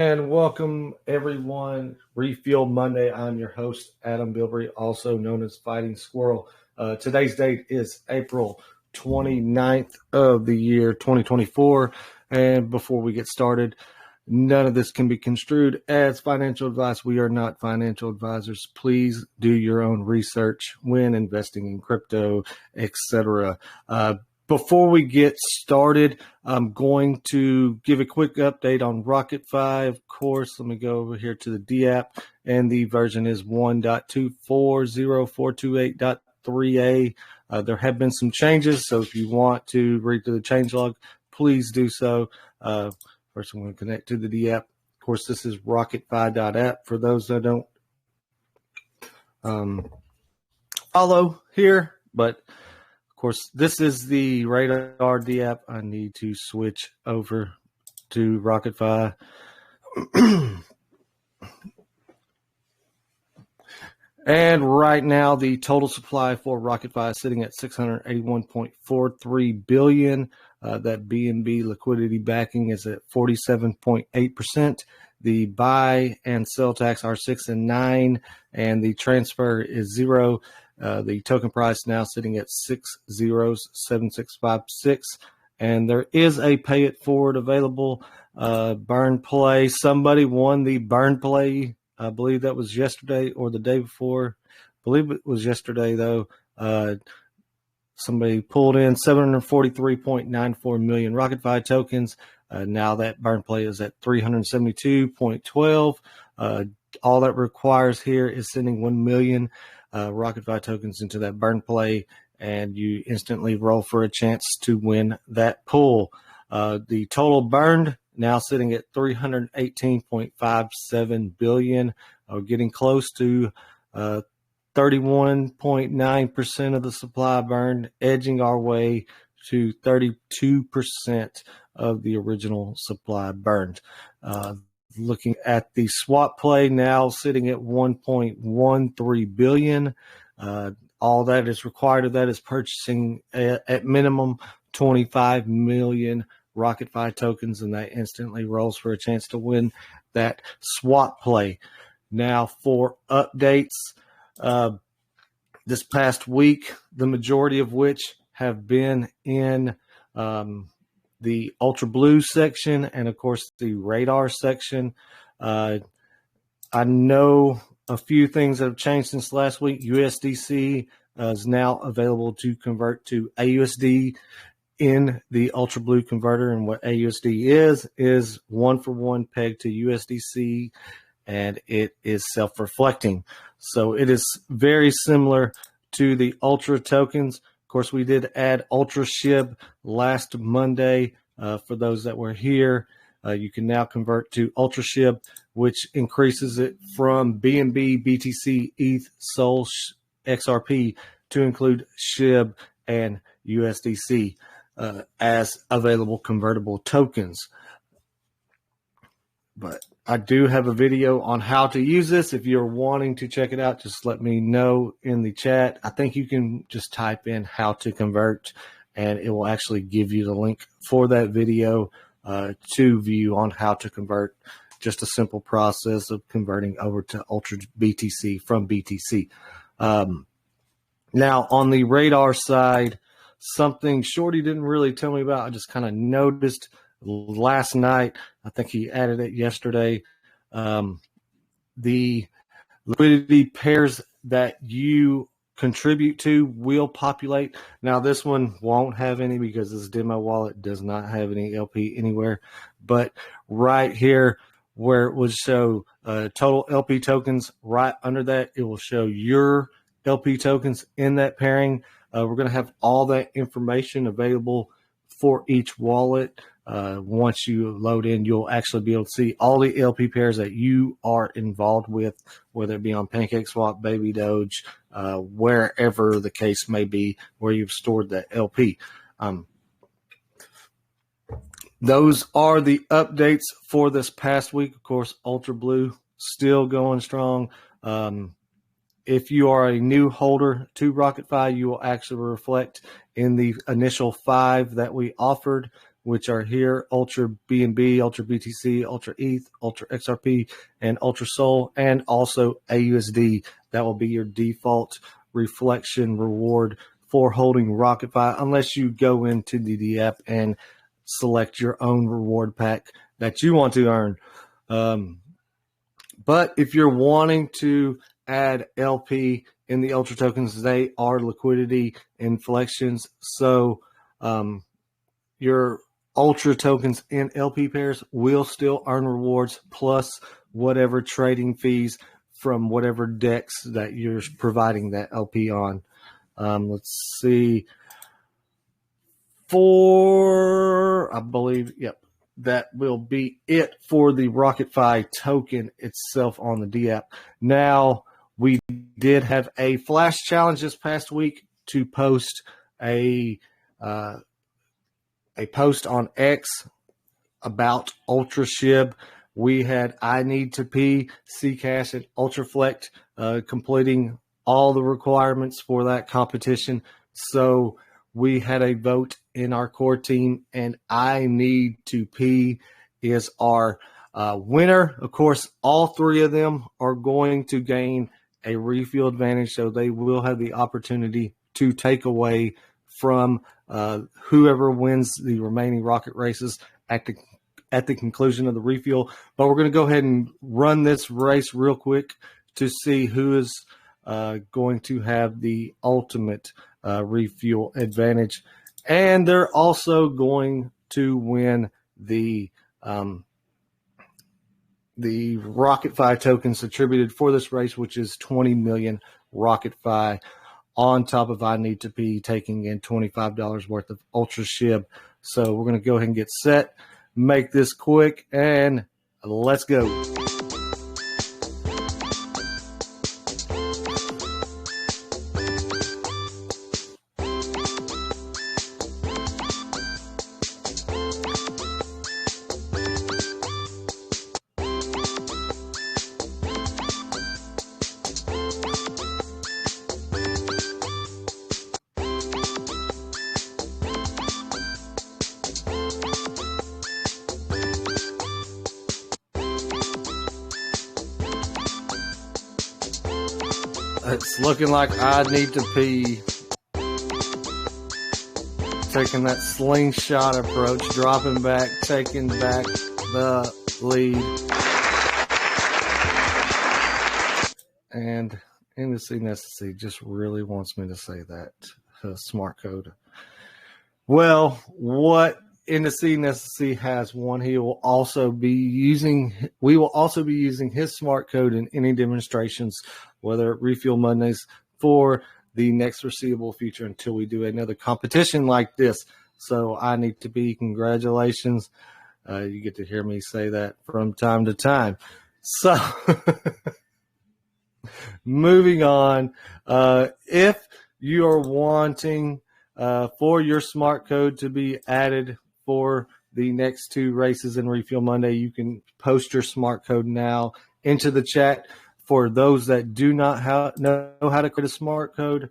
And welcome everyone. Refuel Monday. I'm your host, Adam Bilbrey, also known as Fighting Squirrel. Today's date is April 29th of the year 2024. And before we get started, none of this can be construed as financial advice. We are not financial advisors. Please do your own research when investing in crypto, etc. Before we get started, I'm going to give a quick update on RocketFi. Of course, let me go over here to the D app, and the version is 1.240428.3a. There have been some changes, so if you want to read through the changelog, please do so. First, I'm going to connect to the D app. Of course, this is RocketFi.app for those that don't follow here, but of course, this is the Radar D app. I need to switch over to RocketFi. And right now, the total supply for RocketFi is sitting at 681.43 billion. That BNB liquidity backing is at 47.8%. The buy and sell tax are 6 and 9, and the transfer is 0. The token price now sitting at 607656, and there is a pay it forward available. Burn play. Somebody won the burn play. I believe that was yesterday or the day before. I believe it was yesterday though. Somebody pulled in 743.94 million RocketFi tokens. Now that burn play is at 372.12. All that requires here is sending 1 million RocketFi tokens into that burn play, and you instantly roll for a chance to win that pool. The total burned now sitting at 318.57 billion. Getting close to 31.9% of the supply burned, edging our way to 32% of the original supply burned. Looking at the swap play, now sitting at 1.13 billion. All that is required of that is purchasing at minimum 25 million RocketFi tokens, and that instantly rolls for a chance to win that swap play. Now for updates, this past week, the majority of which have been in the Ultra Blue section and, of course, the Radar section. I know a few things that have changed since last week. USDC is now available to convert to AUSD in the Ultra Blue converter. And what AUSD is one-for-one pegged to USDC, and it is self-reflecting. So it is very similar to the Ultra tokens. Of course, we did add Ultra SHIB last Monday. For those that were here, you can now convert to Ultra SHIB, which increases it from BNB, BTC, ETH, SOL, XRP to include SHIB and USDC as available convertible tokens. But I do have a video on how to use this. If you're wanting to check it out, just let me know in the chat. I think you can just type in how to convert, and it will actually give you the link for that video to view on how to convert. Just a simple process of converting over to Ultra BTC from BTC. Now, on the Radar side, something Shorty didn't really tell me about, I just kind of noticed last night. I think he added it yesterday. The liquidity pairs that you contribute to will populate. Now, this one won't have any because this demo wallet does not have any LP anywhere. But right here, where it would show total LP tokens, right under that, it will show your LP tokens in that pairing. We're going to have all that information available for each wallet. Once you load in, you'll actually be able to see all the LP pairs that you are involved with, whether it be on PancakeSwap, Baby Doge, wherever the case may be, where you've stored that LP. Those are the updates for this past week. Of course, Ultra Blue still going strong. If you are a new holder to RocketFi, you will actually reflect in the initial 5 that we offered. which are here: Ultra BNB, Ultra BTC, Ultra ETH, Ultra XRP, and Ultra Sol, and also AUSD. That will be your default reflection reward for holding RocketFi, unless you go into the app and select your own reward pack that you want to earn. But if you're wanting to add LP in the Ultra tokens, they are liquidity inflections. So your Ultra tokens in LP pairs will still earn rewards plus whatever trading fees from whatever DEX that you're providing that LP on. Let's see. I believe, that will be it for the RocketFi token itself on the D app. Now, we did have a flash challenge this past week to post a post on X about Ultra SHIB. We had I Need to Pee, Ccash, and UltraFlect completing all the requirements for that competition. So we had a vote in our core team, and I Need to Pee is our winner. Of course, all three of them are going to gain a refuel advantage, so they will have the opportunity to take away from whoever wins the remaining rocket races at the conclusion of the refuel. But we're going to go ahead and run this race real quick to see who is going to have the ultimate refuel advantage. And they're also going to win the RocketFi tokens attributed for this race, which is 20 million RocketFi, on top of I Need to Pee taking in $25 worth of Ultra SHIB. So we're going to go ahead and get set, make this quick, and let's go. It's looking like I Need to Pee taking that slingshot approach, dropping back, taking back the lead. And NC Necessity just really wants me to say that smart code. Well, what NC Necessity has won, we will also be using his smart code in any demonstrations, whether at Refuel Mondays, for the next foreseeable future until we do another competition like this. So I Need to Pee, congratulations. You get to hear me say that from time to time. So moving on, if you are wanting for your smart code to be added for the next two races in Refuel Monday, you can post your smart code now into the chat. For those that do not know how to create a smart code,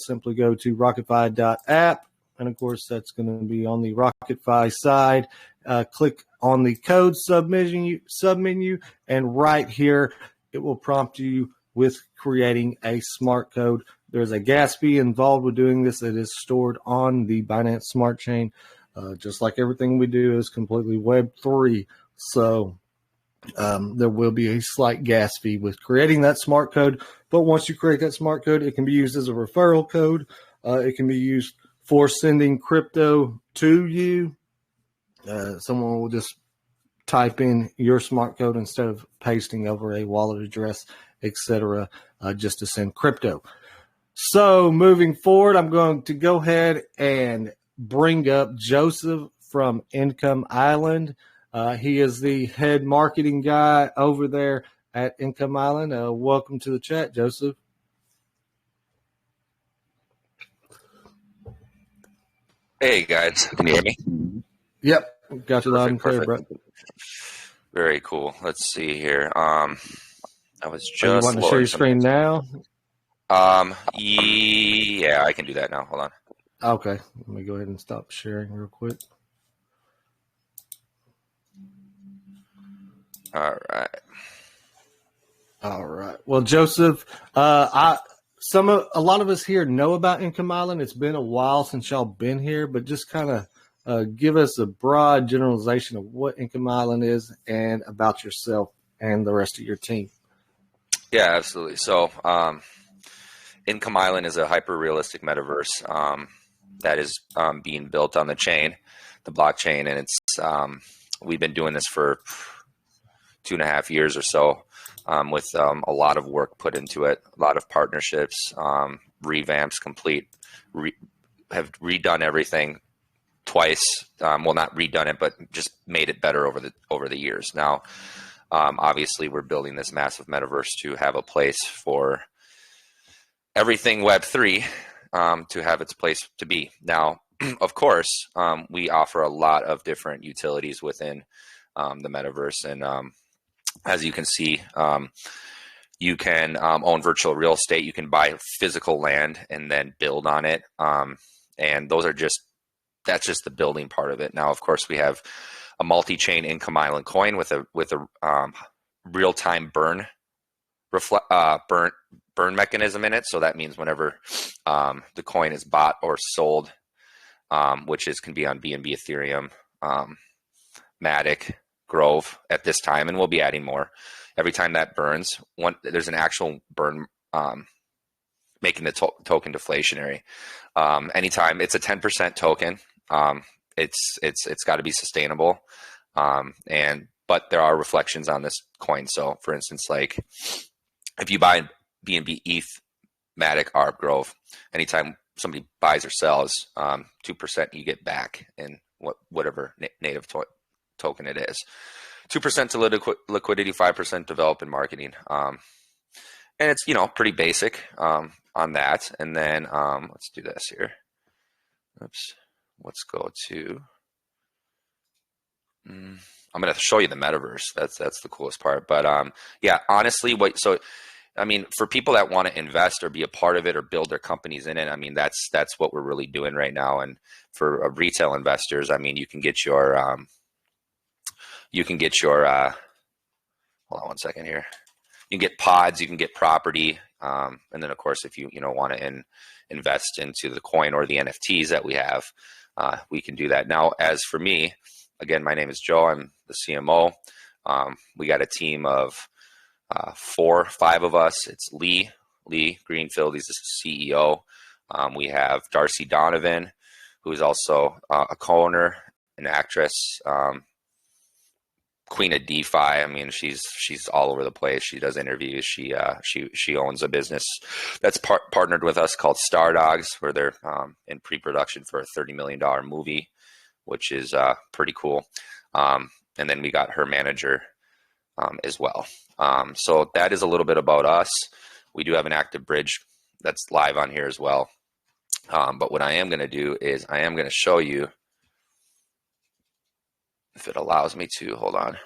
simply go to rocketfi.app. And, of course, that's going to be on the RocketFi side. Click on the code submenu, and right here it will prompt you with creating a smart code. There's a gas fee involved with doing this. It is stored on the Binance Smart Chain. Just like everything we do is completely Web3. So there will be a slight gas fee with creating that smart code. But once you create that smart code, it can be used as a referral code. It can be used for sending crypto to you. Someone will just type in your smart code instead of pasting over a wallet address, etc., just to send crypto. So moving forward, I'm going to go ahead and bring up Joseph from Income Island. He is the head marketing guy over there at Income Island. Welcome to the chat, Joseph. Hey, guys. Can you hear me? Yep. Got you loud and clear, bro. Very cool. Let's see here. I was just you want to share your screen now? Yeah, I can do that now. Hold on. Okay. Let me go ahead and stop sharing real quick. All right. All right. Well, Joseph, a lot of us here know about Income Island. It's been a while since y'all been here, but just kind of give us a broad generalization of what Income Island is and about yourself and the rest of your team. Yeah, absolutely. So, Income Island is a hyper-realistic metaverse that is being built on the blockchain, and it's we've been doing this for 2.5 years or so, with a lot of work put into it, a lot of partnerships, revamps, have redone everything twice. Well, not redone it, but just made it better over the years. Now, obviously, we're building this massive metaverse to have a place for everything Web3, to have its place to be. Now, of course, we offer a lot of different utilities within the metaverse, and as you can see, you can own virtual real estate. You can buy physical land and then build on it, and that's just the building part of it. Now, of course, we have a multi-chain Income Island coin with a real-time burn mechanism in it. So that means whenever the coin is bought or sold, which can be on BNB, Ethereum, Matic, Grove at this time, and we'll be adding more. Every time that burns, there's an actual burn, making the token deflationary. Anytime it's a 10% token, it's got to be sustainable, but there are reflections on this coin. So, for instance, like if you buy BNB, ETH, Matic, ARB, Grove, anytime somebody buys or sells, 2% you get back in whatever native token it is. 2% to liquidity, 5% develop and marketing. And it's, pretty basic on that. And then let's do this here. Oops. Let's go to, I'm going to show you the metaverse. That's the coolest part. But yeah, honestly, for people that want to invest or be a part of it or build their companies in it, that's what we're really doing right now. And for retail investors, you can get your, hold on one second here. You can get pods, you can get property. And then of course, if you want to invest into the coin or the NFTs that we have, we can do that. Now, as for me, again, my name is Joe. I'm the CMO. We got a team of 5 of us. It's Lee Greenfield. He's the CEO. We have Darcy Donovan, who is also a co-owner, an actress, queen of DeFi. She's all over the place. She does interviews. She owns a business that's partnered with us called Star Dogs, where they're in pre-production for a $30 million movie, which is pretty cool. And then we got her manager as well. So that is a little bit about us. We do have an active bridge that's live on here as well. But what I am going to do is I am going to show you, if it allows me to, hold on.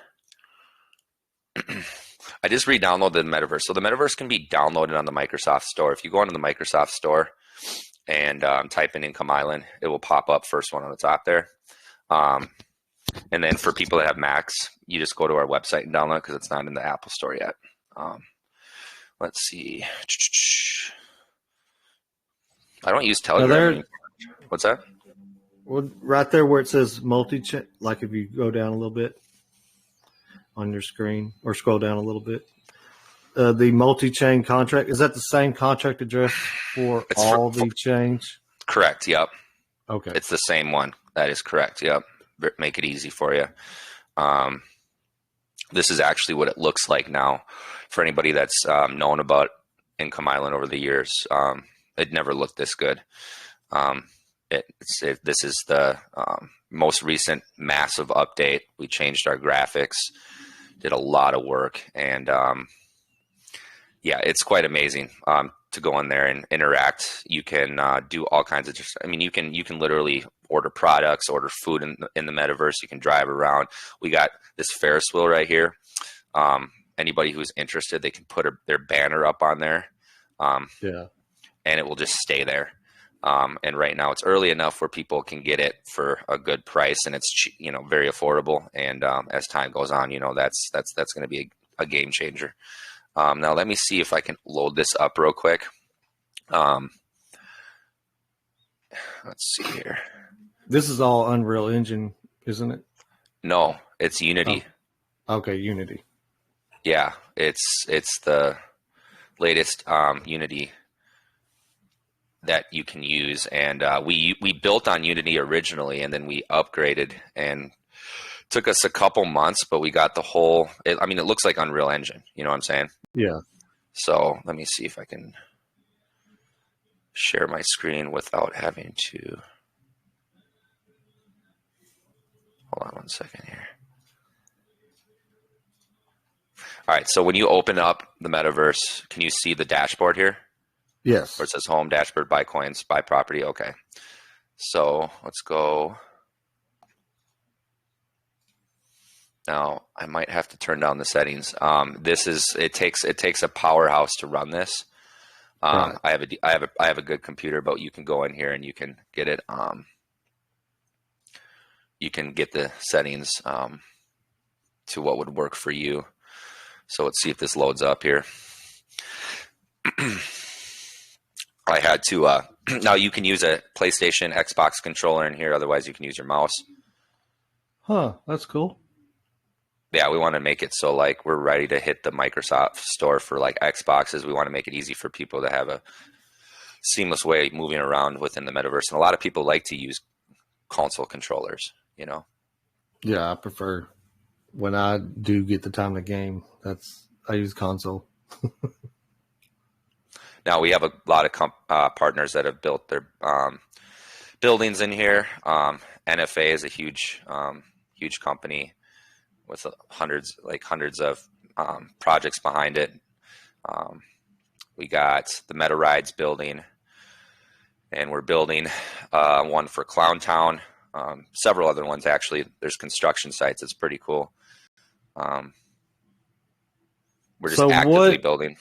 I just re-downloaded the metaverse. So the metaverse can be downloaded on the Microsoft Store. If you go into the Microsoft Store and type in Income Island, it will pop up, first one on the top there. And then for people that have Macs, you just go to our website and download it because it's not in the Apple Store yet. Let's see. I don't use Telegram. What's that? Well, right there where it says multi-chain, like if you go down a little bit on your screen or scroll down a little bit, the multi-chain contract, is that the same contract address for all the chains? Correct. Yep. Okay. It's the same one. That is correct. Yep. Make it easy for you. This is actually what it looks like now for anybody that's known about Income Island over the years. It never looked this good. This is the most recent massive update. We changed our graphics, did a lot of work, and yeah, it's quite amazing to go in there and interact. You can do all kinds of you can literally order products, order food in the metaverse. You can drive around. We got this Ferris wheel right here. Anybody who's interested, they can put their banner up on there. Yeah. And it will just stay there. And right now it's early enough where people can get it for a good price, and it's very affordable. And as time goes on, that's going to be a game changer. Now let me see if I can load this up real quick. Let's see here. This is all Unreal Engine, isn't it? No, it's Unity. Oh, okay, Unity. Yeah, it's the latest Unity that you can use, and we built on Unity originally, and then we upgraded, and took us a couple months, but we got the whole. It looks like Unreal Engine. You know what I'm saying? Yeah. So let me see if I can share my screen without having to. Hold on one second here. All right, so when you open up the metaverse, can you see the dashboard here? Yes. Where it says home, dashboard, buy coins, buy property. Okay. So let's go. Now I might have to turn down the settings. It takes a powerhouse to run this. Right. I have a good computer, but you can go in here and you can get it. You can get the settings to what would work for you. So let's see if this loads up here. I had to. Now you can use a PlayStation, Xbox controller in here. Otherwise, you can use your mouse. Huh. That's cool. Yeah, we want to make it so like we're ready to hit the Microsoft store for like Xboxes. We want to make it easy for people to have a seamless way moving around within the metaverse. And a lot of people like to use console controllers, Yeah, I prefer when I do get the time to game. I use console. Now we have a lot of partners that have built their buildings in here. NFA is a huge company with hundreds of projects behind it. We got the Meta Rides building, and we're building one for Clown Town. Several other ones actually. There's construction sites. It's pretty cool. We're just actively building.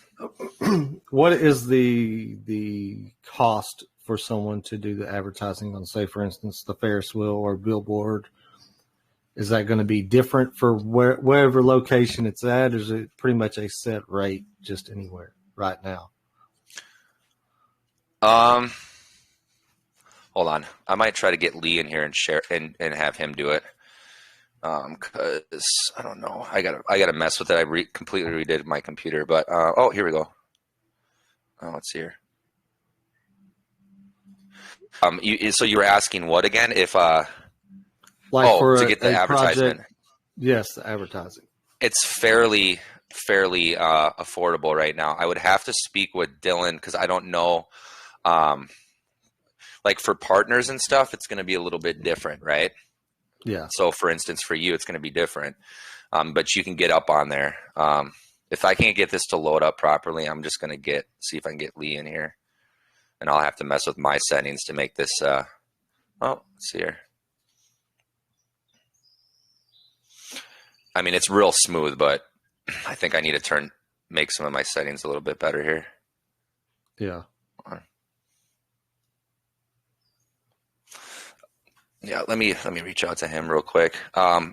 What is the cost for someone to do the advertising on, say, for instance, the Ferris wheel or billboard? Is that going to be different for wherever location it's at? Or is it pretty much a set rate just anywhere right now? Hold on. I might try to get Lee in here and share and have him do it. Cause I don't know. I gotta mess with it. I completely redid my computer, but oh, here we go. Oh, let's see here. So you were asking what again? If for to get the advertisement. Project, yes, the advertising. It's fairly affordable right now. I would have to speak with Dylan because I don't know. Like for partners and stuff, it's going to be a little bit different, right? Yeah. So for instance, for you, it's going to be different. But you can get up on there. If I can't get this to load up properly, I'm just going to see if I can get Lee in here. And I'll have to mess with my settings to make this. Let's see here. I mean, it's real smooth, but I think I need to make some of my settings a little bit better here. Yeah. Yeah, let me reach out to him real quick.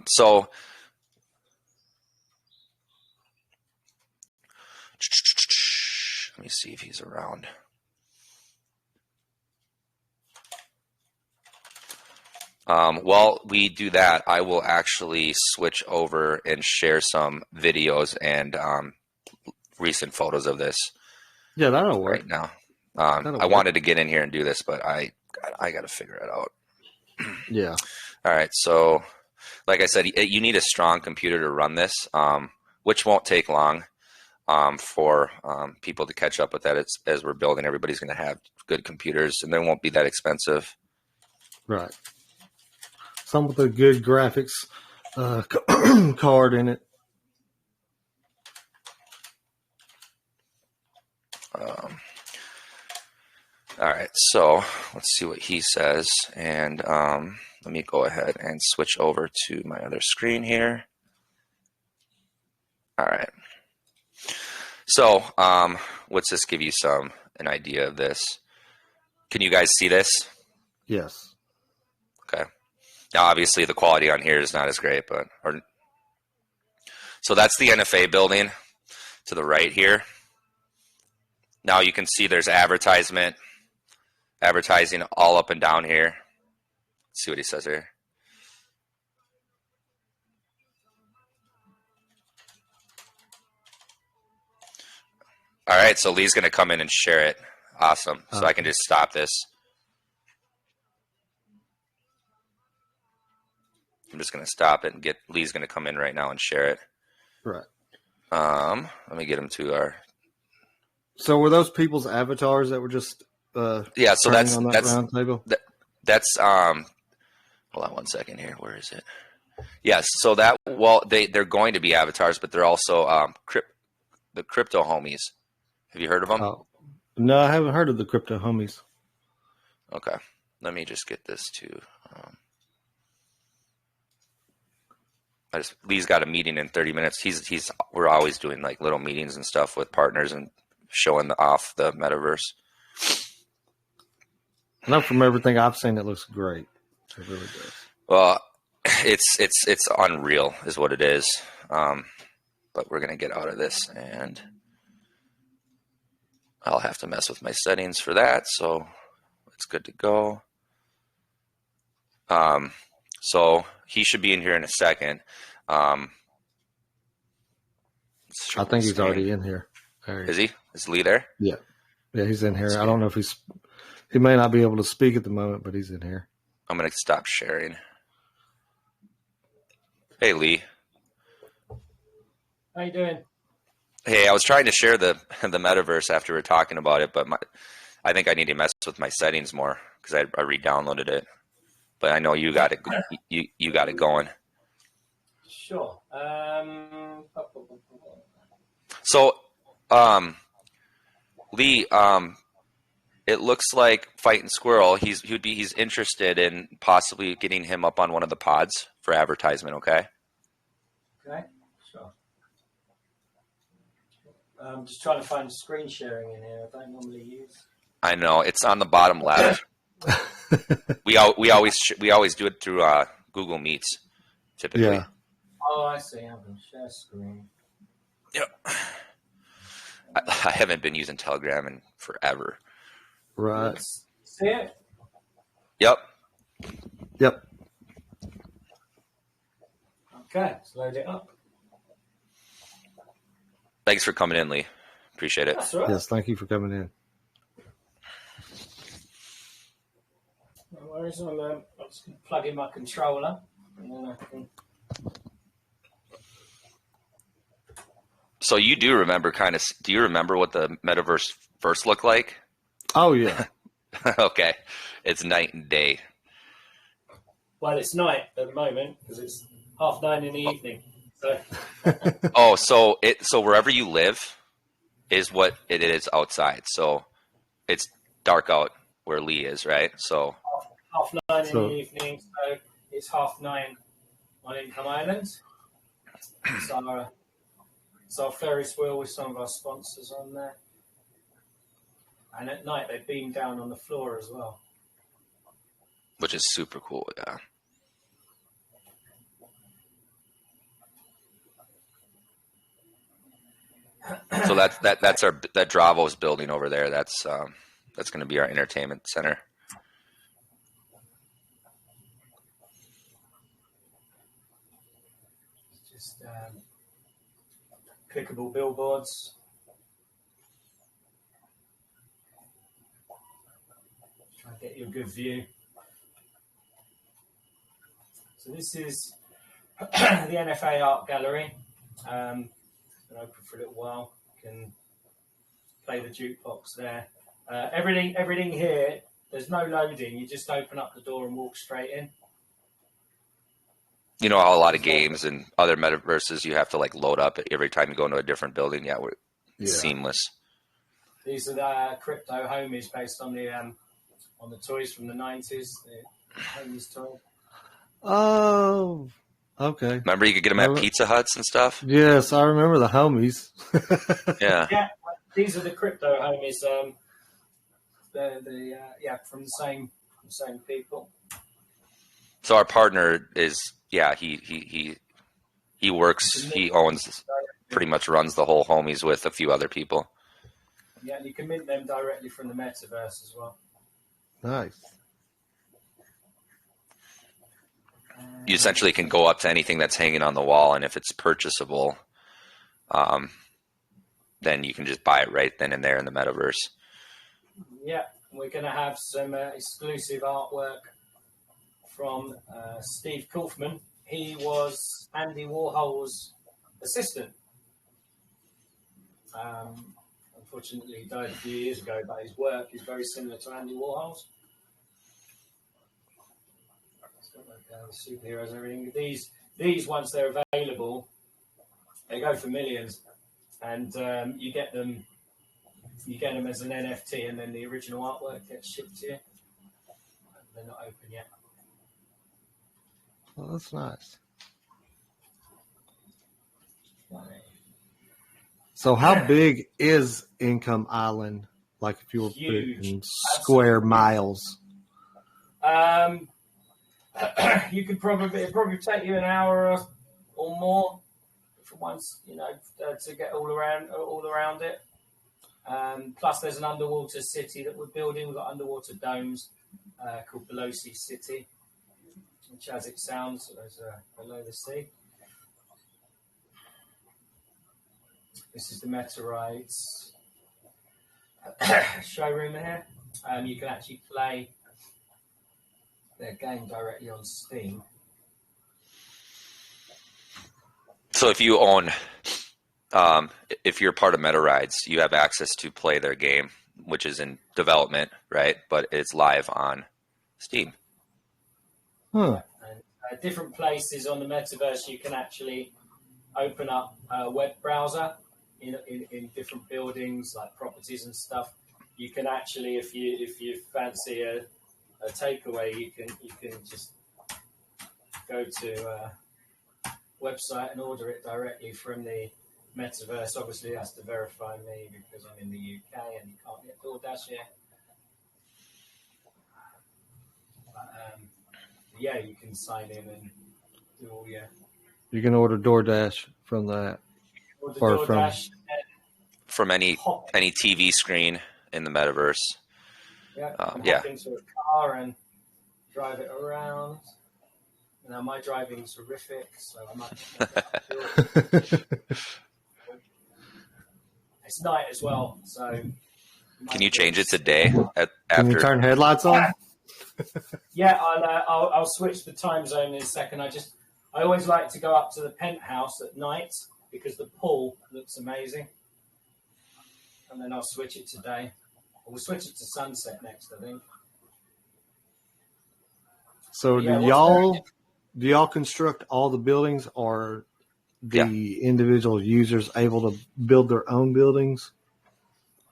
So let me see if he's around. While we do that, I will actually switch over and share some videos and recent photos of this. Yeah, that'll work. Right now. I wanted to get in here and do this, but I got to figure it out. Yeah. All right. So, like I said, you need a strong computer to run this, which won't take long for people to catch up with that. As we're building, everybody's going to have good computers, and they won't be that expensive. Right. Some with a good graphics card in it. All right, so let's see what he says, and let me go ahead and switch over to my other screen here. All right, so let's just give you an idea of this. Can you guys see this? Yes. Okay. Now, obviously, the quality on here is not as great, but so that's the NFA building to the right here. Now you can see there's advertising all up and down here. Let's see what he says here. All right, so Lee's going to come in and share it. Awesome. So I can just stop this. I'm just going to stop it and get Lee's going to come in right now and share it. Right. Let me get him to our. So were those people's avatars that were just yeah? So that's on that round table? That's hold on one second here. Where is it? Yes. So that they're going to be avatars, but they're also the crypto homies. Have you heard of them? Oh, no, I haven't heard of the crypto homies. Okay. Let me just get this to. Lee's got a meeting in 30 minutes. We're always doing like little meetings and stuff with partners and showing off the metaverse. I know from everything I've seen, it looks great. It really does. Well, it's unreal, is what it is. But we're gonna get out of this, and I'll have to mess with my settings for that. So it's good to go. So he should be in here in a second. I think he's already in here. Is he? Is Lee there? Yeah. Yeah, he's in here. I don't know if he may not be able to speak at the moment, but he's in here. I'm going to stop sharing. Hey, Lee. How you doing? Hey, I was trying to share the metaverse after we were talking about it, but I think I need to mess with my settings more because I re-downloaded it. But I know you got it. You got it going. Sure. So, Lee, it looks like Fighting Squirrel. He's interested in possibly getting him up on one of the pods for advertisement. Okay. Okay. Sure. I'm just trying to find screen sharing in here. I don't normally use. I know it's on the bottom left. we always do it through Google Meets, typically. Yeah. Oh, I see. I'm going to share screen. Yep. I haven't been using Telegram in forever. Right. Let's see it? Yep. Okay, let's load it up. Thanks for coming in, Lee. Appreciate it. That's all right. Yes, thank you for coming in. No worries. I'm just going to plug in my controller. And then I can... So you do remember do you remember what the metaverse first looked like? Oh, yeah. Okay. It's night and day. Well, it's night at the moment because it's 9:30 in the evening. So. So wherever you live is what it is outside. So it's dark out where Lee is, right? So 9:30 in the evening. So it's 9:30 on Income Island. So our Ferris wheel with some of our sponsors on there. And at night they beam down on the floor as well. which is super cool, yeah. So that's that Dravo's building over there. That's going to be our entertainment center. Just clickable billboards. Try and get you a good view. So this is the NFA Art Gallery. Been open for a little while. You can play the jukebox there. Everything here, there's no loading. You just open up the door and walk straight in. You know how a lot of games and other metaverses, you have to like load up every time you go into a different building. Yeah, seamless. These are the crypto homies based on the toys from the 90s, the homies toy. Oh, okay. Remember you could get them at Pizza Huts and stuff? Yes, I remember the homies. Yeah. Yeah, these are the crypto homies. from the same people. So our partner is, he works, he owns, pretty much runs the whole homies with a few other people. Yeah, and you can mint them directly from the metaverse as well. Nice. You essentially can go up to anything that's hanging on the wall, and if it's purchasable, then you can just buy it right then and there in the metaverse. Yeah, we're going to have some exclusive artwork from Steve Kaufman. He was Andy Warhol's assistant. Unfortunately, he died a few years ago, but his work is very similar to Andy Warhol's. The superheroes and everything. These once they're available, they go for millions, and you get them as an NFT, and then the original artwork gets shipped to you. They're not open yet. Well, that's nice. So how big is Income Island? Like if you were put it in square miles? You could probably take you an hour or more for once, to get all around it. Plus, there's an underwater city that we're building. We've got underwater domes called Below Sea City, which, as it sounds, is below the sea. This is the Meta Rides showroom here. You can actually play their game directly on Steam. So if you own, if you're part of Meta Rides, you have access to play their game, which is in development, right? But it's live on Steam. Huh. And different places on the metaverse, you can actually open up a web browser in different buildings, like properties and stuff. You can actually, if you fancy a takeaway, you can just go to a website and order it directly from the metaverse. Obviously, it has to verify me because I'm in the UK and you can't get DoorDash here. But, yeah, you can sign in and do all your. You can order DoorDash from that, or DoorDash from any TV screen in the metaverse. Yeah, hop into a car and drive it around. Now my driving's horrific, so I might. It's night as well, so. Can you change it to day? Can you turn headlights on? Yeah, I'll switch the time zone in a second. I always like to go up to the penthouse at night because the pool looks amazing, and then I'll switch it to day. We'll switch it to sunset next, I think. So do y'all construct all the buildings, or the individual users able to build their own buildings?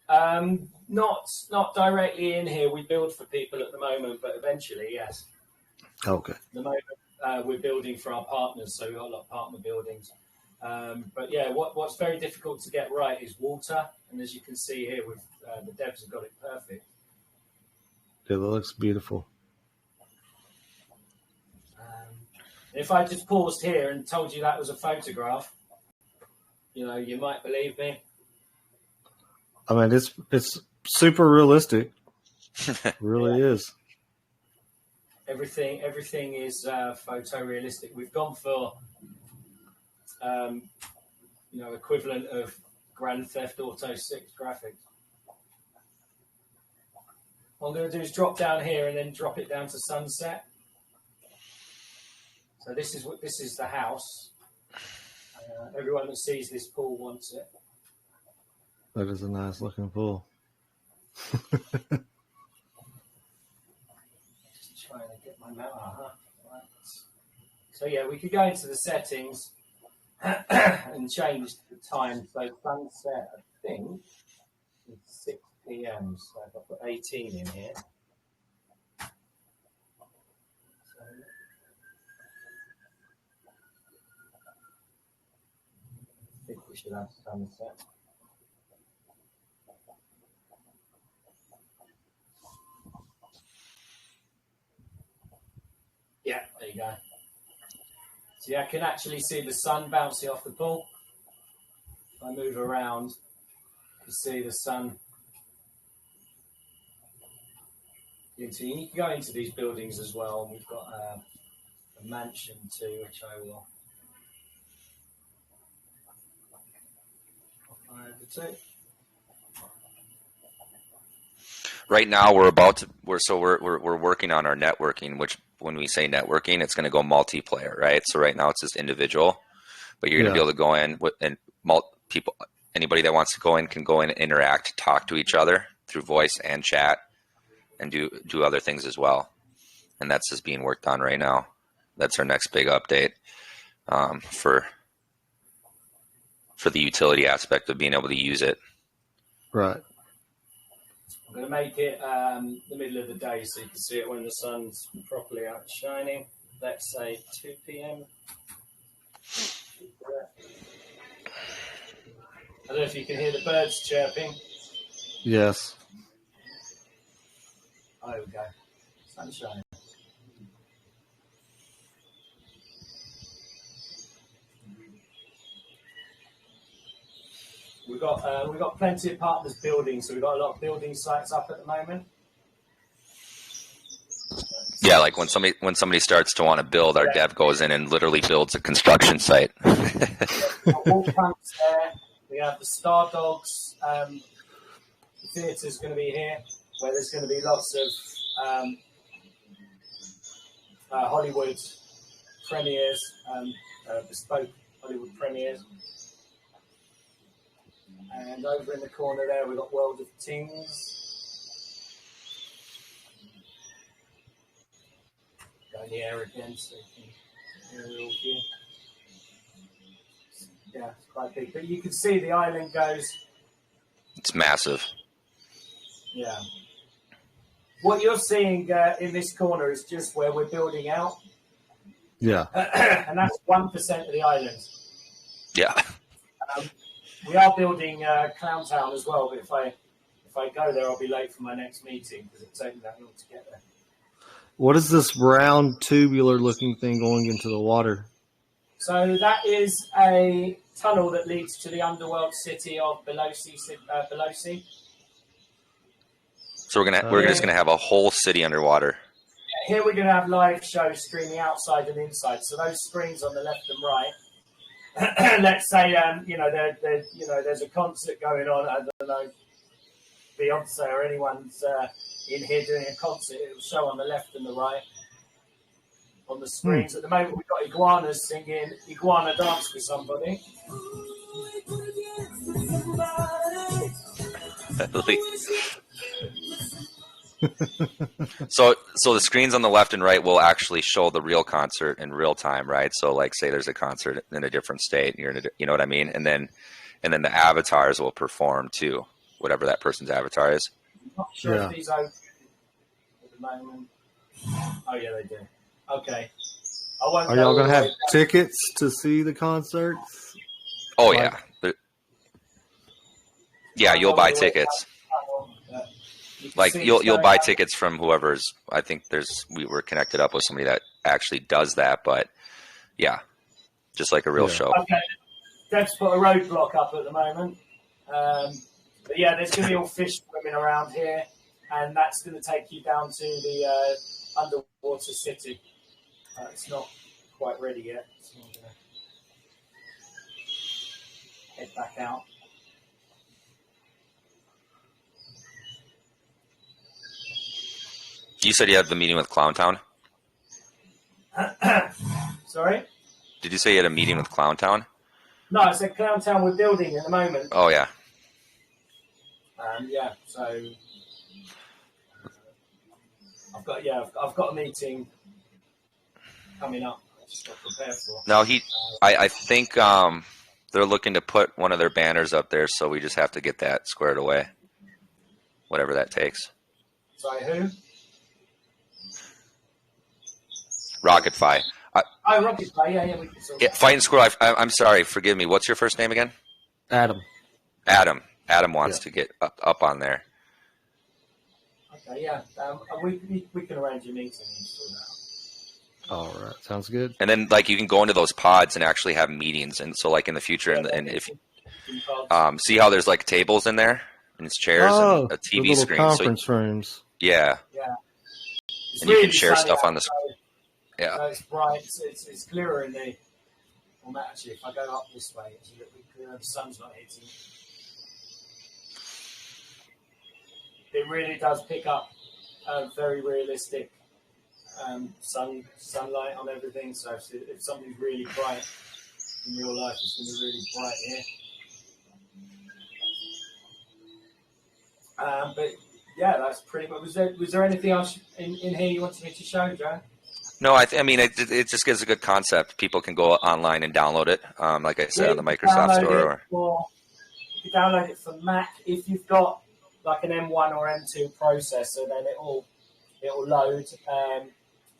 Not directly in here. We build for people at the moment, but eventually, yes. Okay. At the moment, we're building for our partners, so we've got a lot of partner buildings. But yeah, what's very difficult to get right is water, and as you can see here, with the devs have got it perfect. Yeah, that looks beautiful. If I just paused here and told you that was a photograph, you might believe me. I mean, it's super realistic. It really is. Everything is photorealistic. We've gone for equivalent of Grand Theft Auto 6 graphics. What I'm going to do is drop down here and then drop it down to sunset. So this is the house. Everyone that sees this pool wants it. That is a nice looking pool. Just trying to get my mouse. Right. So yeah, we could go into the settings and change the time. So sunset, I think, is 6 p.m. So I've got 18 in here. So, I think we should have sunset. Yeah, there you go. So yeah, I can actually see the sun bouncing off the pool. If I move around, you see the sun. You can go into these buildings as well. We've got a mansion too, which I will take. Right now, we're working on our networking. Which, when we say networking, it's going to go multiplayer, right? So right now it's just individual, but you're going to be able to go in and people. Anybody that wants to go in can go in and interact, talk to each other through voice and chat, and do other things as well. And that's just being worked on right now. That's our next big update for the utility aspect of being able to use it. Right. I'm going to make it the middle of the day so you can see it when the sun's properly out shining. Let's say 2 p.m. I don't know if you can hear the birds chirping. Yes. Oh, there we go. Sun's shining. We've got plenty of partners building, so we've got a lot of building sites up at the moment. Yeah, like when somebody starts to want to build, our dev goes in and literally builds a construction site. Wolf Hunt's there. We have the Star Dogs theatre's going to be here, where there's going to be lots of Hollywood premieres, bespoke Hollywood premieres. And over in the corner there, we've got World of Tings. Go in the air again so you can hear it all here. Yeah, it's quite big. But you can see the island goes. It's massive. Yeah. What you're seeing in this corner is just where we're building out. Yeah. And that's 1% of the island. Yeah. We are building Clown Town as well, but if I go there, I'll be late for my next meeting because it'll take me that long to get there. What is this round tubular-looking thing going into the water? So that is a tunnel that leads to the underworld city of Belosi. So we're just gonna have a whole city underwater. Here we're going to have live shows streaming outside and inside. So those screens on the left and right. Let's say there's a concert going on. I don't know, Beyonce or anyone's in here doing a concert. It will show on the left and the right on the screens. At the moment, we've got iguanas singing "Iguana Dance" with somebody. So the screens on the left and right will actually show the real concert in real time, right? So like say there's a concert in a different state, you know what I mean? And then the avatars will perform too, whatever that person's avatar is. I'm not sure if these open at the moment. Oh yeah, they do. Okay. Are y'all gonna have tickets to see the concerts? Oh yeah. Yeah, you'll buy tickets. Like you'll buy tickets from whoever's. I think we were connected up with somebody that actually does that, but yeah, just like a real show. Okay, Dev's put a roadblock up at the moment, but yeah, there's going to be all fish swimming around here, and that's going to take you down to the underwater city. It's not quite ready yet, so I'm going to head back out. You said you had the meeting with Clowntown? Sorry? Did you say you had a meeting with Clowntown? No, I said Clowntown we're building at the moment. Oh, yeah. Yeah, so I've got a meeting coming up. I just got prepared for. No, I think they're looking to put one of their banners up there, so we just have to get that squared away, whatever that takes. Sorry, who? RocketFi. RocketFi, yeah, we can sort Fighting Squirrel, I'm sorry, forgive me. What's your first name again? Adam. Adam wants to get up on there. Okay, yeah. We can arrange a meeting and sort All right, sounds good. And then like you can go into those pods and actually have meetings. And so like in the future, and if see how there's like tables in there and it's chairs and a The TV little screen. conference rooms. Yeah, It's and you really can share sunny stuff on out, the. Yeah. it's bright. It's clearer in the. Well, actually, if I go up this way, it's a little bit clearer. The sun's not hitting. It really does pick up very realistic sunlight on everything. So if something's really bright in real life, it's going to be really bright here. But yeah, that's pretty much. Was there anything else in here you wanted me to show, Joe? No, I mean, it just gives a good concept. People can go online and download it, like I said, on the Microsoft Store. You can download it for Mac. If you've got like an M1 or M2 processor, then it'll load.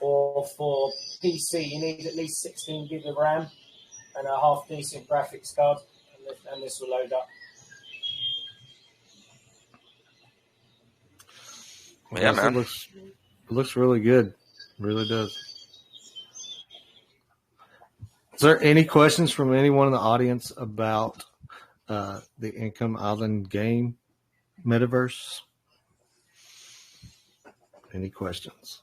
Or for PC, you need at least 16 gig of RAM and a half decent graphics card, and this will load up. Yeah, man. It looks really good. It really does. Is there any questions from anyone in the audience about the Income Island game metaverse? Any questions?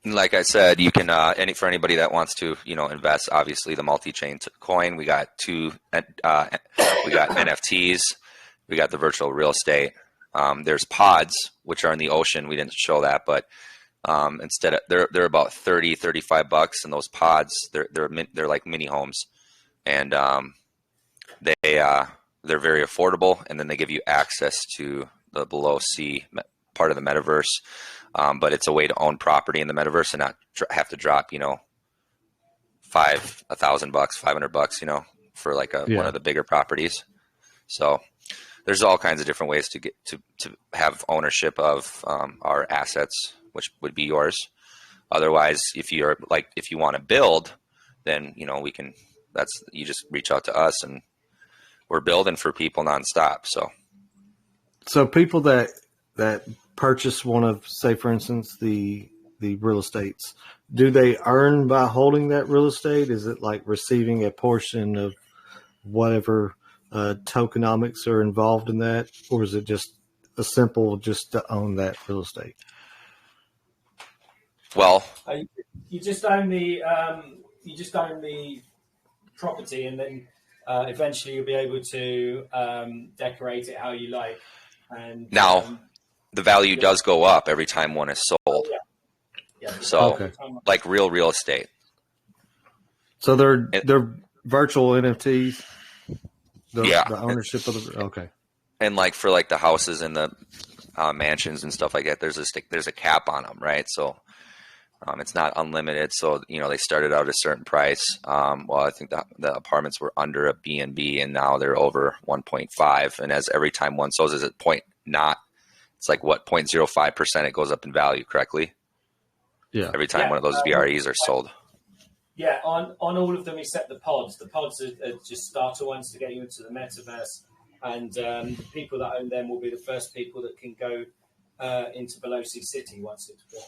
Like I said, you can for anybody that wants to, invest. Obviously, the multi-chain coin. We got we got NFTs. We got the virtual real estate. There's pods, which are in the ocean. We didn't show that, but instead of, they're about $35, and those pods they're like mini homes, and they're very affordable, and then they give you access to the below sea part of the metaverse. But it's a way to own property in the metaverse and not have to drop, $1,000, $500, for like one of the bigger properties. So there's all kinds of different ways to get to have ownership of our assets, which would be yours. Otherwise, if you want to build, then we can. You just reach out to us, and we're building for people nonstop. So people that purchase one of, say, for instance, the real estates, do they earn by holding that real estate? Is it like receiving a portion of whatever tokenomics are involved in that, or is it just a simple just to own that real estate? Well, you just own the property, and then eventually you'll be able to decorate it how you like. And now the value does go up every time one is sold. So like real estate. So they're virtual NFTs. The ownership of the And like for like the houses and the mansions and stuff like that, there's a cap on them, right? So it's not unlimited. So they started out at a certain price. Well, I think the apartments were under a B&B, and now they're over 1.5. And as every time one sells, is it it's like what 0.05% it goes up in value, correctly? Yeah. Every time one of those VREs are sold. Yeah, on all of them except the pods. The pods are just starter ones to get you into the metaverse, and people that own them will be the first people that can go into Below Sea City once it's built.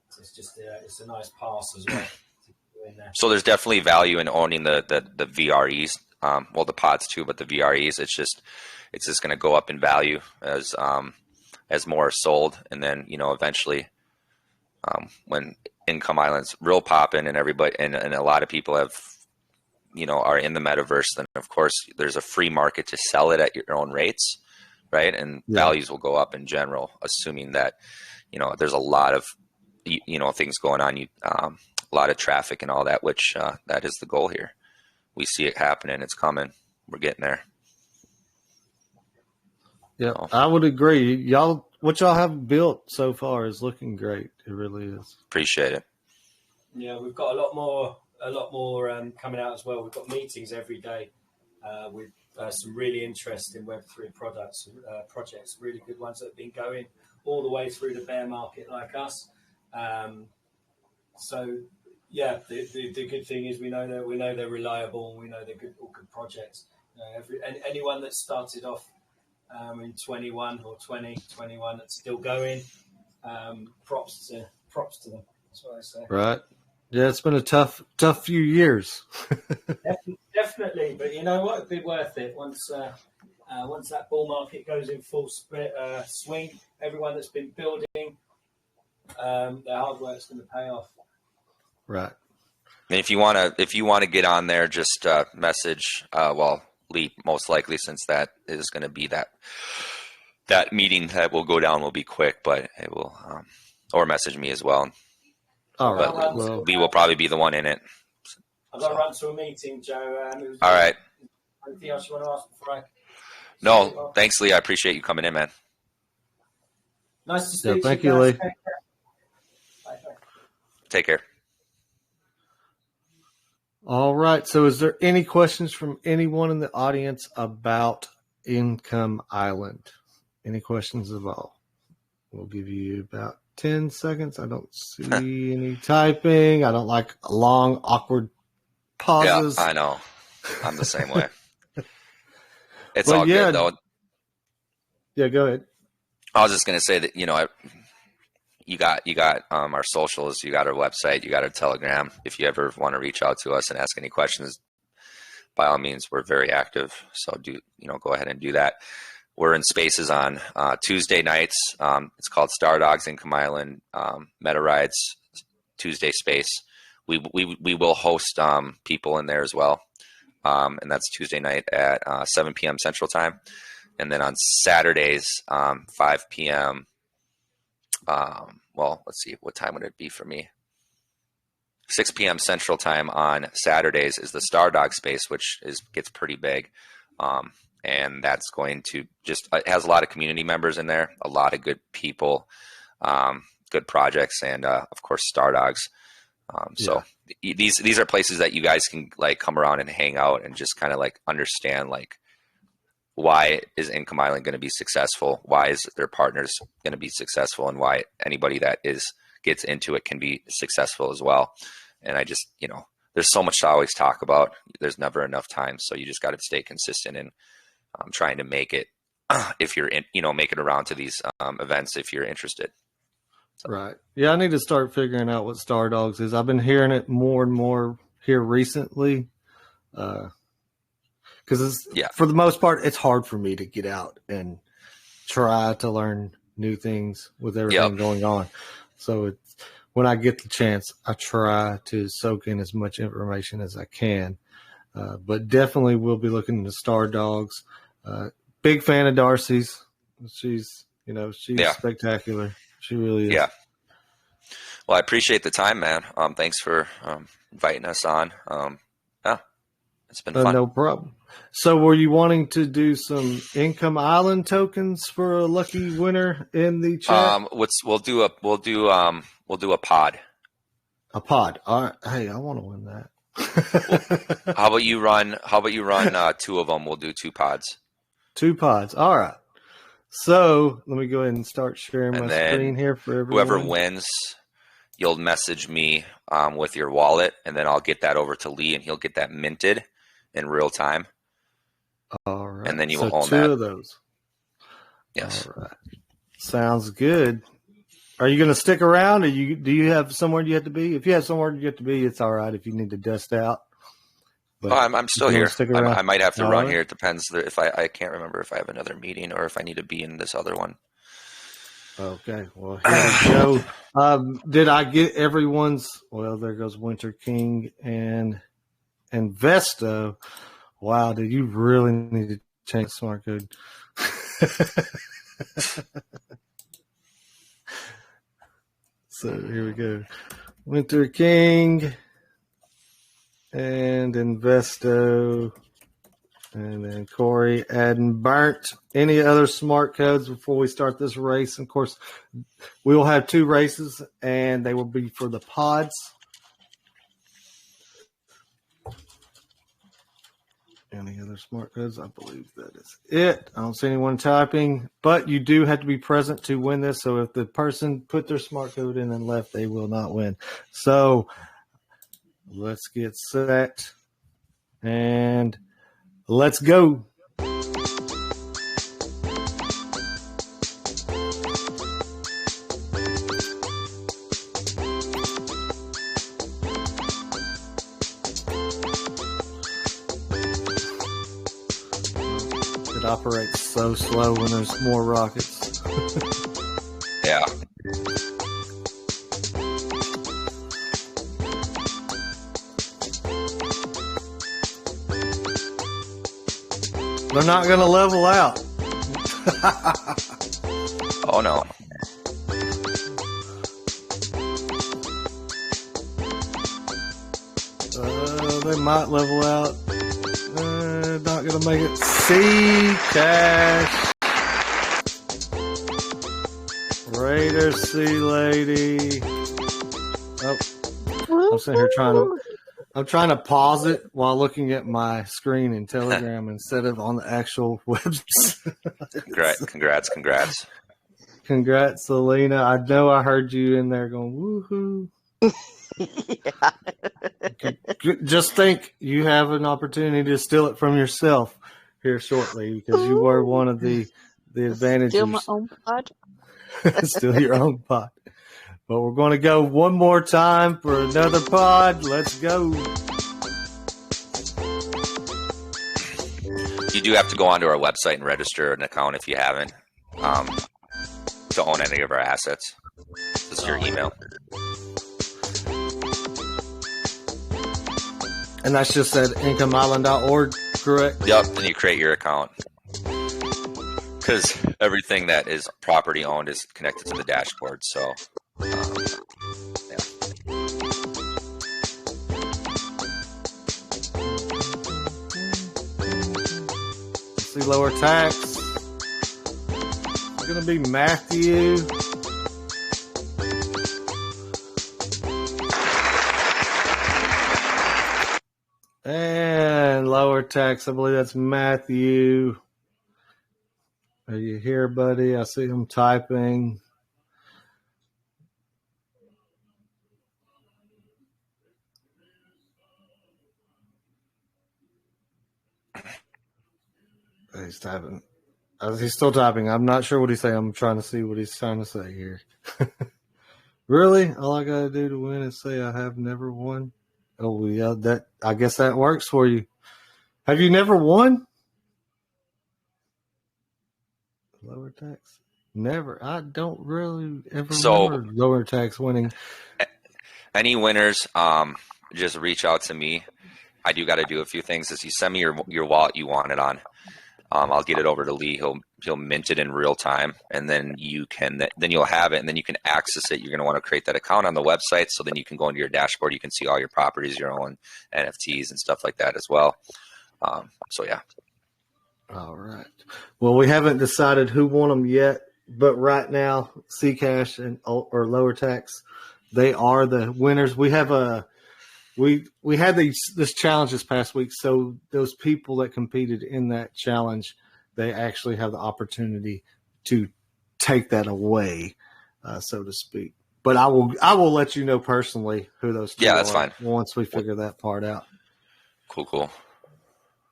So it's just it's a nice pass as well. So there's definitely value in owning the VREs, well the pods too, but the VREs it's just going to go up in value as more are sold, and then eventually when Income Island's real popping and everybody and a lot of people have are in the metaverse, then of course there's a free market to sell it at your own rates, right? And values will go up in general, assuming that there's a lot of things going on, a lot of traffic and all that, which that is the goal here. We see it happening. It's coming. We're getting there. Yeah, I would agree. What y'all have built so far is looking great. It really is. Appreciate it. Yeah, we've got a lot more coming out as well. We've got meetings every day with some really interesting Web3 projects, really good ones that have been going all the way through the bear market like us. So yeah, the good thing is we know they're reliable, and we know they're good projects. Anyone that started off in 21 or 2021 that's still going, props to props to them. That's what I say. Right. Yeah, it's been a tough few years. Definitely, but you know what? It'd be worth it once that bull market goes in full swing. Everyone that's been building, their hard work's going to pay off. Right. And if you wanna get on there, just message Lee, most likely, since that is going to be that meeting that will go down will be quick, but it will or message me as well. All right. But Well, Lee will probably be the one in it. I've got to run to a meeting, Joe. All right. Anything else you want to ask before I? No, thanks, Lee. I appreciate you coming in, man. Nice to speak to you. Thank you, Lee. Bye. Take care. All right. So is there any questions from anyone in the audience about Income Island? Any questions at all? We'll give you about 10 seconds. I don't see any typing. I don't like long, awkward pauses. Yeah, I know. I'm the same way. It's But all good, though. Yeah, go ahead. I was just going to say that, you got our socials, you got our website, you got our Telegram. If you ever want to reach out to us and ask any questions, by all means, we're very active. So go ahead and do that. We're in spaces on Tuesday nights. It's called Star Dogs Income Island Meta Rides Tuesday space. We will host people in there as well. And that's Tuesday night at 7 p.m. Central Time. And then on Saturdays, 5 p.m. Let's see, what time would it be for me? 6 p.m. Central Time on Saturdays is the Star Dog space, which gets pretty big. And that's going to it has a lot of community members in there, a lot of good people, good projects, and of course, Star Dogs. So these are places that you guys can come around and hang out and just kind of understand why is Income Island going to be successful? Why is their partners going to be successful? And why anybody that gets into it can be successful as well. And I just, there's so much to always talk about. There's never enough time. So you just got to stay consistent in trying to make it, if you're in, make it around to these events if you're interested. So. Right. Yeah, I need to start figuring out what Star Dogs is. I've been hearing it more and more here recently. Because for the most part, it's hard for me to get out and try to learn new things with everything going on. So when I get the chance, I try to soak in as much information as I can. But definitely we'll be looking into Star Dogs. Big fan of Darcy's. She's spectacular. She really is. Yeah. Well, I appreciate the time, man. Thanks for inviting us on. It's been fun. No problem. So were you wanting to do some Income Island tokens for a lucky winner in the chat? We'll do a pod. A pod. All right. Hey, I want to win that. How about you run two of them? We'll do 2 pods. 2 pods. All right. So let me go ahead and start sharing my screen here for everyone. Whoever wins, you'll message me with your wallet, and then I'll get that over to Lee, and he'll get that minted in real time. All right. And then you will own 2 that. of those. Yes. All right. Sounds good. Are you going to stick around, or do you have somewhere you have to be? If you have somewhere you have to be, it's all right if you need to dust out. But I'm still here. I might have to run here. It depends if I can't remember if I have another meeting or if I need to be in this other one. Okay. Well, here we go. Did I get everyone's? Well, there goes Winter King and Vesto. Wow, did you really need to change smart code? So here we go. Winter King and Investo, and then Corey adding Burnt. Any other smart codes before we start this race? And of course, we will have 2 races, and they will be for the pods. Any other smart codes? I believe that is it. I don't see anyone typing, but you do have to be present to win this. So if the person put their smart code in and left, they will not win. So let's get set and let's go. operates so slow when there's more rockets. Yeah. They're not going to level out. Oh no. They might level out. Not going to make it. C cash. Raider C lady. Oh, I'm sitting here trying to pause it while looking at my screen in Telegram instead of on the actual website. Congrats. Congrats, Selena. I know I heard you in there going, woohoo. Yeah. Just think you have an opportunity to steal it from yourself here shortly because you were one of the advantages. Steal my own pod. Steal your own pod. But we're going to go one more time for another pod. Let's go. You do have to go onto our website and register an account if you haven't, to own any of our assets. This is your email. And that's just at incomeisland.org, correct? Yep, then you create your account. Because everything that is property owned is connected to the dashboard, so yeah. See lower tax. It's going to be Matthew. And lower tax, I believe that's Matthew. Are you here, buddy? I see him typing. He's typing. He's still typing. I'm not sure what he's saying. I'm trying to see what he's trying to say here. Really? All I got to do to win is say I have never won? Oh, yeah, I guess that works for you. Have you never won? Lower tax? Never. I don't really ever remember lower tax winning. Any winners, just reach out to me. I do got to do a few things. Is you send me your wallet you want it on. I'll get it over to Lee. He'll mint it in real time, and then you'll have it, and then you can access it. You're going to want to create that account on the website, so then you can go into your dashboard. You can see all your properties, your own NFTs and stuff like that as well. So yeah. All right. Well, we haven't decided who won them yet, but right now, Ccash or lower tax, they are the winners. We have we had this challenge this past week, so those people that competed in that challenge, they actually have the opportunity to take that away, so to speak. But I will let you know personally who those two are. Yeah, that's fine. Once we figure that part out. Cool.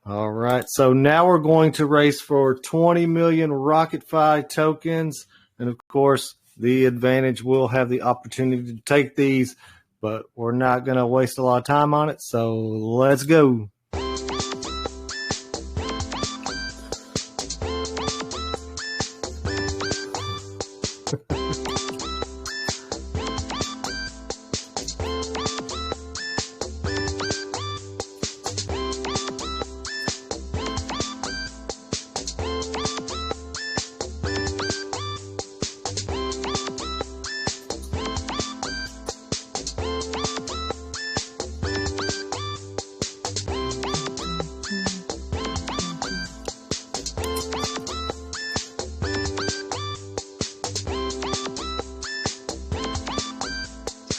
All right. So now we're going to race for 20 million RocketFi tokens, and of course, the advantage will have the opportunity to take these. But we're not going to waste a lot of time on it, so let's go.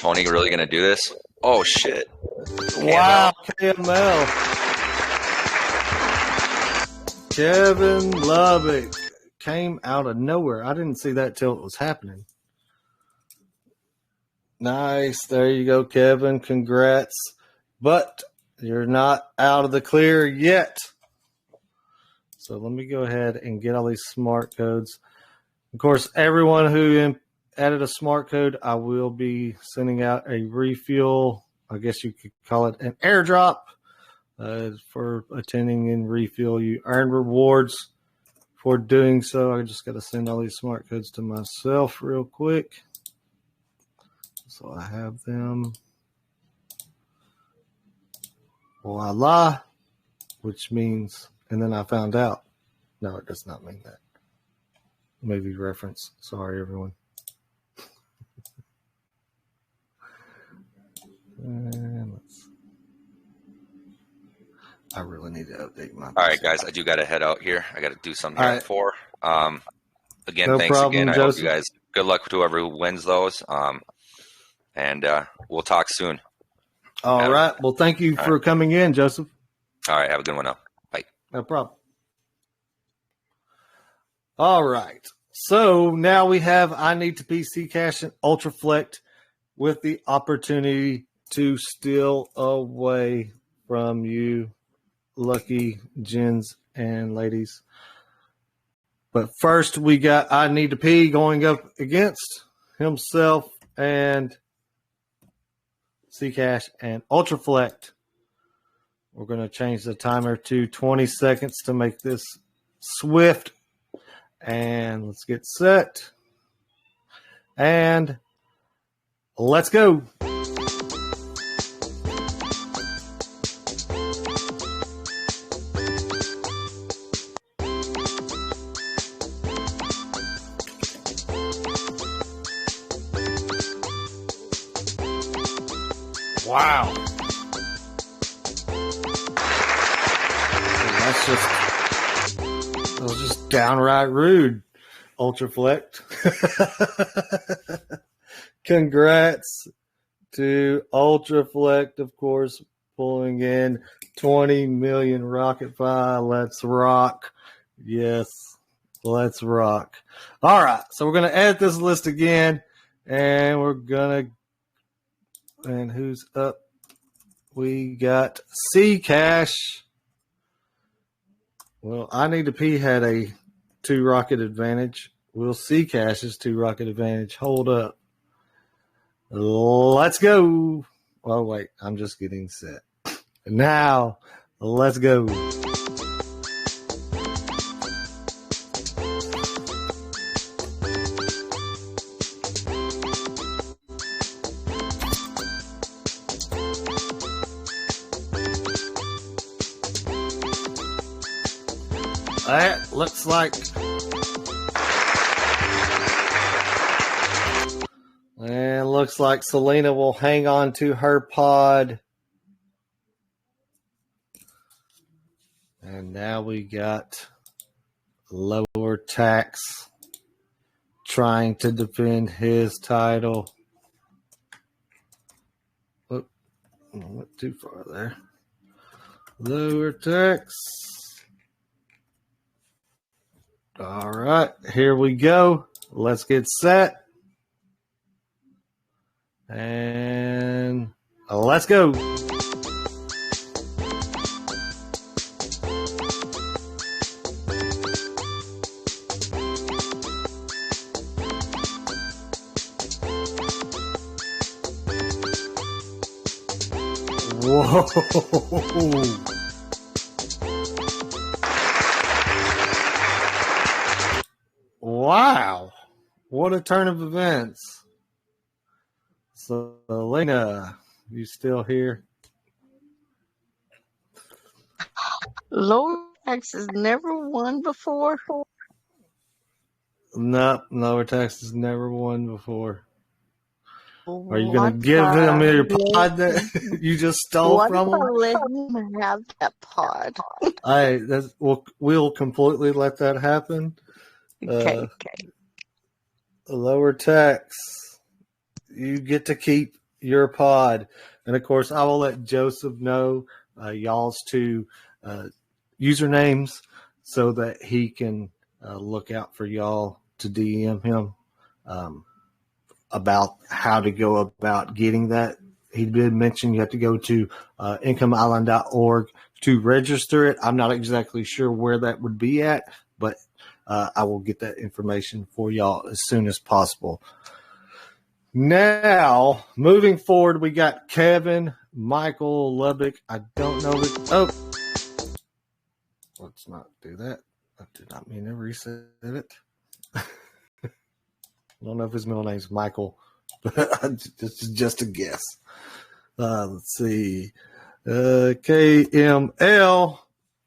Tony, really going to do this? Oh, shit. Wow, KML. Kevin Lubbock came out of nowhere. I didn't see that till it was happening. Nice. There you go, Kevin. Congrats. But you're not out of the clear yet. So let me go ahead and get all these smart codes. Of course, everyone who added a smart code, I will be sending out a refuel. I guess you could call it an airdrop for attending in refuel. You earn rewards before doing so, I just got to send all these smart codes to myself real quick. So I have them. Voila, which means, and then I found out. No, it does not mean that. Maybe reference. Sorry, everyone. And I really need to update my. All right, guys, I do got to head out here. I got to do something here at 4. Again, No thanks problem, again. I Joseph. hope you guys, good luck to whoever wins those. And we'll talk soon. All right. Well, thank you for coming in, Joseph. All right. Have a good one now. Bye. No problem. All right. So now we have I Need to PC Cash and UltraFlect with the opportunity to steal away from you, lucky gents and ladies. But first, we got I Need to Pee going up against himself and Cash and UltraFlect. We're going to change the timer to 20 seconds to make this swift. And let's get set. And let's go. Wow. That was just downright rude, UltraFlect. Congrats to UltraFlect, of course, pulling in 20 million RocketFi. Let's rock. Yes, let's rock. All right, so we're going to edit this list again, and we're going to, and who's up? We got Cash. Well, I Need to Pee had a 2 rocket advantage. We'll see Cash's 2 rocket advantage. Hold up. Let's go. Oh, wait. I'm just getting set. Now, let's go. That looks like Selena will hang on to her pod. And now we got Lower Tax trying to defend his title. Oop, I went too far there. Lower Tax. All right, here we go. Let's get set. And let's go. Whoa. Wow. What a turn of events. Selena, you still here? Lower Tax has never won before. Nope, Lower Tax has never won before. Are you What going to give him your if pod that you just stole what from if I him? let him have that pod? We'll completely let that happen. Okay. Lower Tax, you get to keep your pod. And, of course, I will let Joseph know y'all's 2 usernames so that he can look out for y'all to DM him about how to go about getting that. He did mention you have to go to incomeisland.org to register it. I'm not exactly sure where that would be at, but I will get that information for y'all as soon as possible. Now, moving forward, we got Kevin, Michael, Lubbock. I don't know. Let's not do that. I did not mean to reset it. I don't know if his middle name's Michael, but just a guess. Let's see. KML.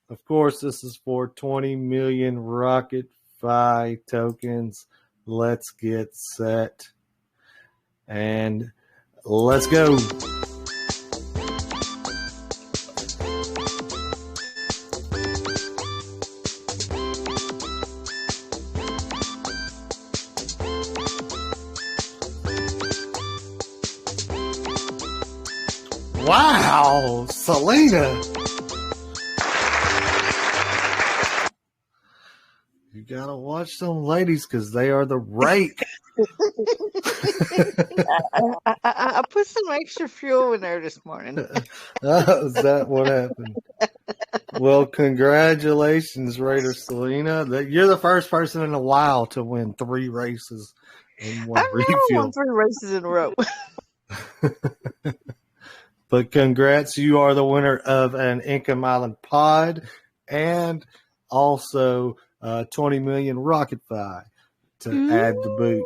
Of course, this is for 20 million RocketFi tokens. Let's get set. And let's go. Wow, Selena. You gotta watch them ladies because they are the rake. I put some extra fuel in there this morning. Is that what happened? Well, congratulations, Raider Selena. You're the first person in a while to win 3 races in one I've never refuel. won 3 races in a row. But congrats, you are the winner of an Income Island pod and also 20 million RocketFi to add the boot.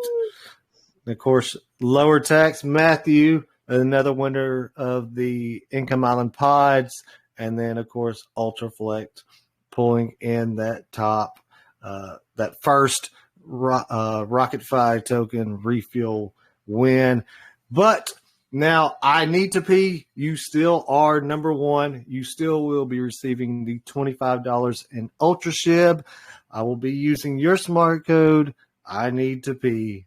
And of course, lower tax, Matthew, another winner of the Income Island pods. And then, of course, Ultraflex pulling in that top, that first RocketFi token refuel win. But now I need to pee. You still are number 1. You still will be receiving the $25 in Ultra Shib. I will be using your smart code. I need to pee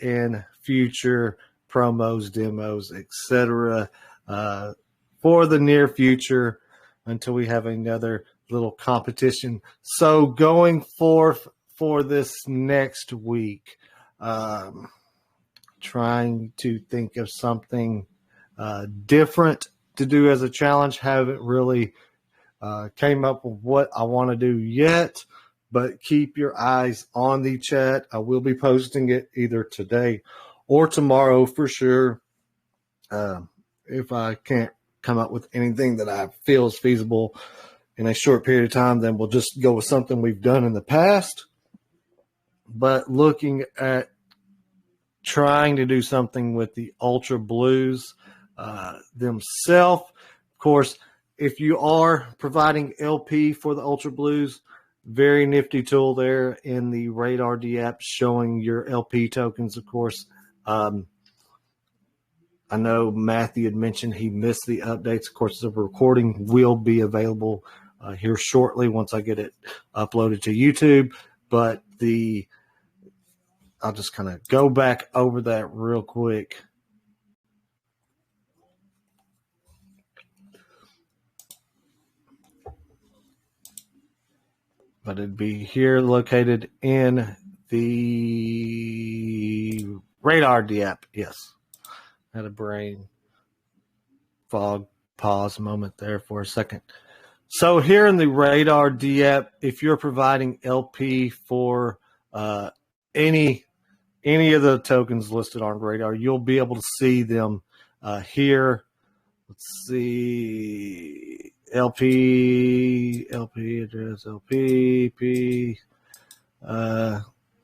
in future promos, demos, etc. For the near future until we have another little competition. So going forth for this next week, trying to think of something different to do as a challenge. Haven't really came up with what I want to do yet, but keep your eyes on the chat. I will be posting it either today or tomorrow for sure. If I can't come up with anything that I feel is feasible in a short period of time, then we'll just go with something we've done in the past. But looking at trying to do something with the Ultra Blues themselves. Of course, if you are providing LP for the Ultra Blues, very nifty tool there in the Radar D app showing your LP tokens, of course. I know Matthew had mentioned he missed the updates. Of course, the recording will be available here shortly once I get it uploaded to YouTube. But I'll just kind of go back over that real quick. But it'd be here located in the Radar D app. Yes. Had a brain fog pause moment there for a second. So here in the Radar D app, if you're providing LP for any of the tokens listed on Radar, you'll be able to see them here. Let's see. LP address, LP,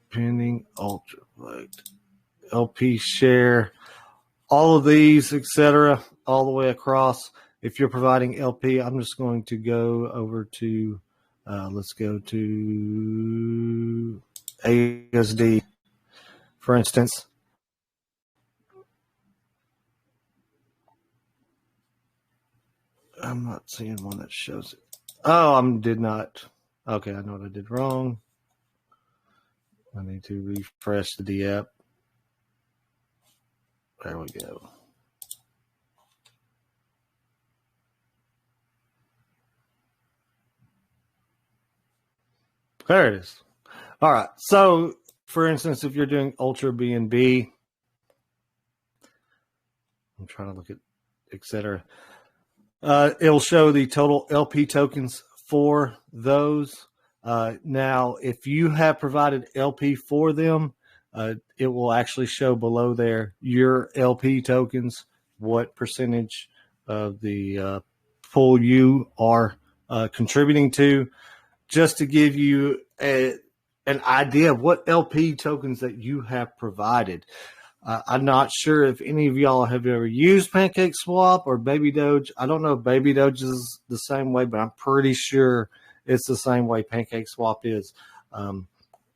pending Ultra, LP share, all of these, etc., all the way across. If you're providing LP, I'm just going to go over to, let's go to ASD, for instance. I'm not seeing one that shows it. Oh, I did not. Okay, I know what I did wrong. I need to refresh the D app. There we go. There it is. All right. So, for instance, if you're doing Ultra BNB, I'm trying to look at etc. It'll show the total LP tokens for those. Now, if you have provided LP for them, it will actually show below there your LP tokens, what percentage of the pool you are contributing to. just to give you an idea of what LP tokens that you have provided. I'm not sure if any of y'all have ever used PancakeSwap or Baby Doge. I don't know if Baby Doge is the same way, but I'm pretty sure it's the same way PancakeSwap is.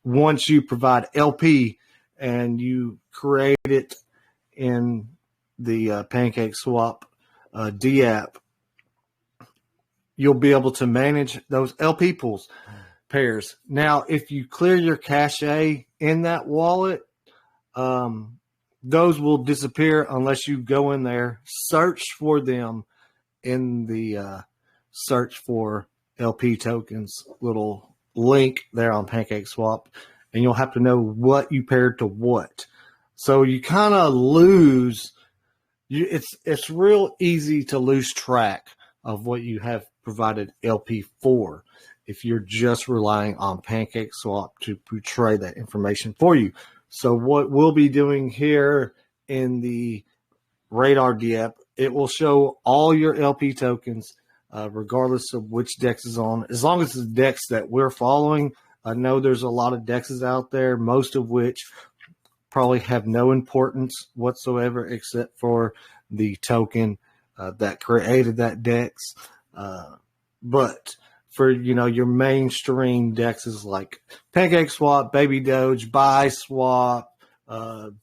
Once you provide LP and you create it in the PancakeSwap DApp, you'll be able to manage those LP pools pairs. Now, if you clear your cache in that wallet, those will disappear unless you go in there, search for them in the search for LP tokens little link there on PancakeSwap, and you'll have to know what you paired to what. So you kind of lose. It's real easy to lose track of what you have provided LP for if you're just relying on PancakeSwap to portray that information for you. So what we'll be doing here in the Radar DApp, it will show all your LP tokens, regardless of which DEX is on, as long as it's the DEX that we're following. I know there's a lot of DEXs out there, most of which probably have no importance whatsoever except for the token that created that DEX. But for, your mainstream DEXs like PancakeSwap, Baby Doge, BuySwap,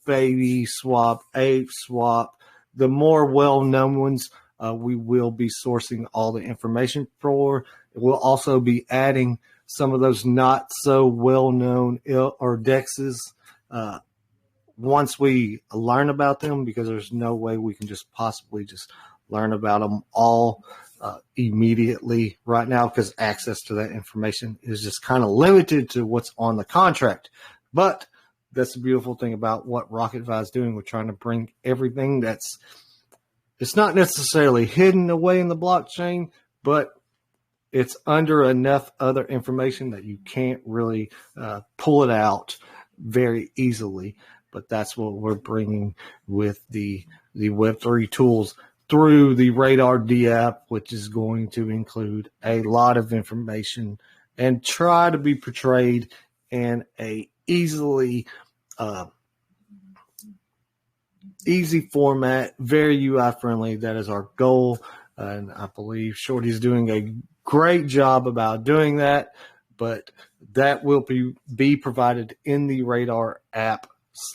Baby Swap, Ape Swap, the more well-known ones, we will be sourcing all the information for. We'll also be adding some of those not so well-known or DEXs once we learn about them, because there's no way we can just possibly just learn about them all immediately right now, because access to that information is just kind of limited to what's on the contract. But that's the beautiful thing about what RocketFi is doing. We're trying to bring everything it's not necessarily hidden away in the blockchain, but it's under enough other information that you can't really pull it out very easily. But that's what we're bringing with the Web3 tools through the Radar DApp, which is going to include a lot of information and try to be portrayed in a easy format, very UI friendly. That is our goal, and I believe Shorty's doing a great job about doing that. But that will be provided in the Radar app /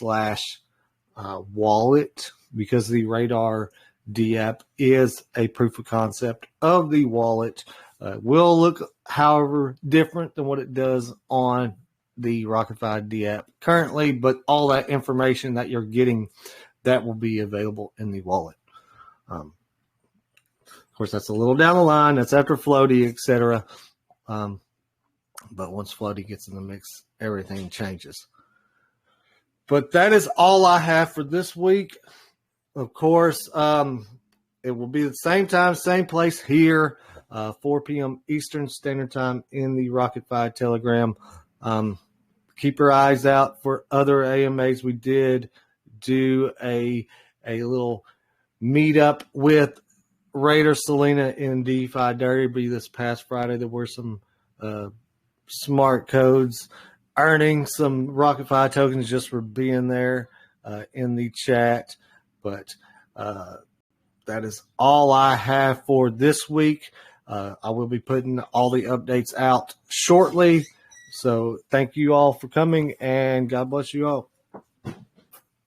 wallet, because the Radar DApp is a proof of concept of the wallet. Will look, however, different than what it does on the RocketFi DApp currently, but all that information that you're getting, that will be available in the wallet. Of course, that's a little down the line. That's after Floaty, etc. But once Floaty gets in the mix, everything changes. But that is all I have for this week. Of course, it will be the same time, same place here, 4 p.m. Eastern Standard Time in the RocketFi Telegram. Keep your eyes out for other AMAs. We did do a little meetup with Raider Selena in DeFi Derby this past Friday. There were some smart codes earning some RocketFi tokens just for being there in the chat. But that is all I have for this week. I will be putting all the updates out shortly. So thank you all for coming, and God bless you all.